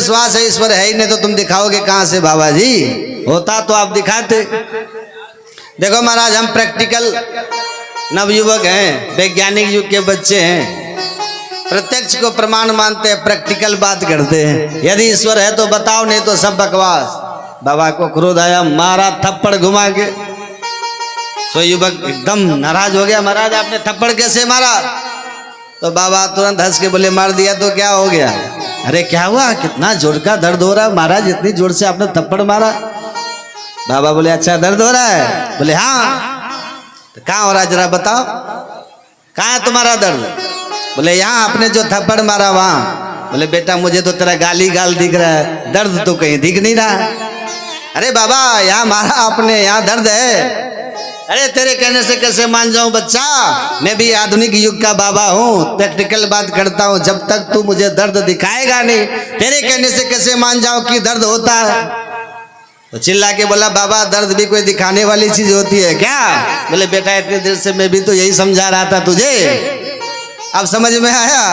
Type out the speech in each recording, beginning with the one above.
विश्वास है ईश्वर है ही नहीं तो तुम दिखाओगे कहाँ से बाबा जी? होता तो आप दिखाते। देखो महाराज, हम प्रैक्टिकल नवयुवक हैं, वैज्ञानिक युग के बच्चे हैं, प्रत्यक्ष को प्रमाण मानते हैं, प्रैक्टिकल बात करते हैं। यदि ईश्वर है तो बताओ, नहीं तो सब बकवास। बाबा को क्रोध आया, मारा थप्पड़ घुमा के। सो युवक एकदम नाराज हो गया, महाराज आपने थप्पड़ कैसे मारा? तो बाबा तुरंत हंस के बोले, मार दिया तो क्या हो गया? अरे क्या हुआ, कितना जोर का दर्द हो रहा महाराज, इतनी जोर से आपने थप्पड़ मारा? बाबा बोले, अच्छा दर्द हो रहा है? बोले हाँ। तो कहाँ हो रहा है जरा बताओ, कहाँ है तुम्हारा दर्द? बोले यहाँ आपने जो थप्पड़ मारा वहां। बोले बेटा मुझे तो तेरा गाली गाल दिख रहा है, दर्द तो कहीं दिख नहीं रहा। अरे बाबा यहाँ मारा आपने, यहाँ दर्द है। अरे तेरे कहने से कैसे मान जाऊं बच्चा, मैं भी आधुनिक युग का बाबा हूँ, प्रैक्टिकल बात करता हूँ। जब तक तू मुझे दर्द दिखाएगा नहीं, तेरे कहने से कैसे मान जाऊं कि दर्द होता है? तो चिल्ला के बोला, बाबा दर्द भी कोई दिखाने वाली चीज होती है क्या? बोले बेटा इतनी देर से मैं भी तो यही समझा रहा था तुझे, अब समझ में आया?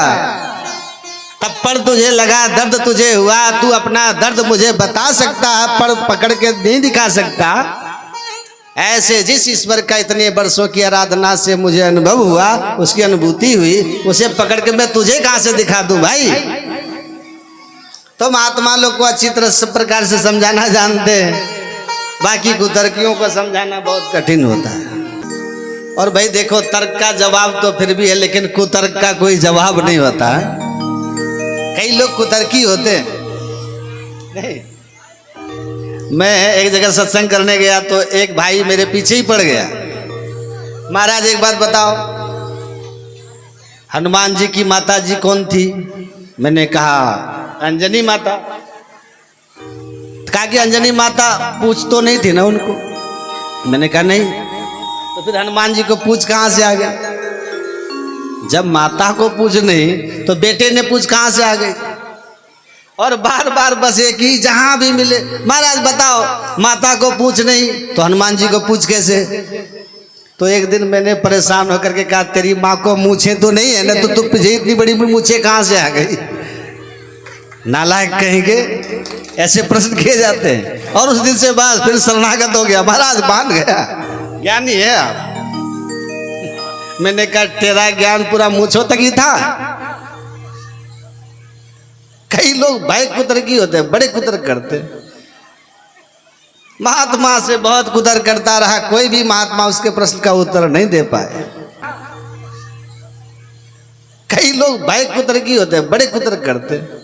थप्पड़ तुझे लगा, दर्द तुझे हुआ, तू अपना दर्द मुझे बता सकता है पर पकड़ के नहीं दिखा सकता। ऐसे जिस ईश्वर का इतने वर्षों की आराधना से मुझे अनुभव हुआ, उसकी अनुभूति हुई, उसे पकड़ के मैं तुझे कहां से दिखा दूं भाई? तो महात्मा लोग को अच्छी तरह सब प्रकार से समझाना जानते हैं, बाकी कुतर्कियों को समझाना बहुत कठिन होता है। और भाई देखो, तर्क का जवाब तो फिर भी है, लेकिन कुतर्क का कोई जवाब नहीं होता है। कई लोग कुतर्की होते हैं। नहीं, मैं एक जगह सत्संग करने गया तो एक भाई मेरे पीछे ही पड़ गया। महाराज एक बात बताओ, हनुमान जी की माता जी कौन थी? मैंने कहा अंजनी माता। कहा कि अंजनी माता पूछ तो नहीं थी ना उनको? मैंने कहा नहीं। तो फिर हनुमान जी को पूछ कहां से आ गया? जब माता को पूछ नहीं तो बेटे ने पूछ कहां से आ गई? और बार बार बस एक ही, जहां भी मिले, महाराज बताओ माता को पूछ नहीं तो हनुमान जी को पूछ कैसे? तो एक दिन मैंने परेशान होकर के कहा, तेरी माँ को मूछें तो नहीं है ना, तो तू तुझे इतनी बड़ी मूछें कहां से आ गई? नालायक कहेंगे, ऐसे प्रश्न किए जाते हैं। और उस दिन से बस फिर शरणागत हो गया, महाराज मान गया, ज्ञानी है आप। मैंने कहा तेरा ज्ञान पूरा मूछों तक ही था। कई लोग भाई कुतर्की होते हैं, बड़े कुतर्क करते हैं। महात्मा से बहुत कुतर्क करता रहा, कोई भी महात्मा उसके प्रश्न का उत्तर नहीं दे पाए। कई लोग भाई कुतर्की होते हैं, बड़े कुतर्क करते हैं।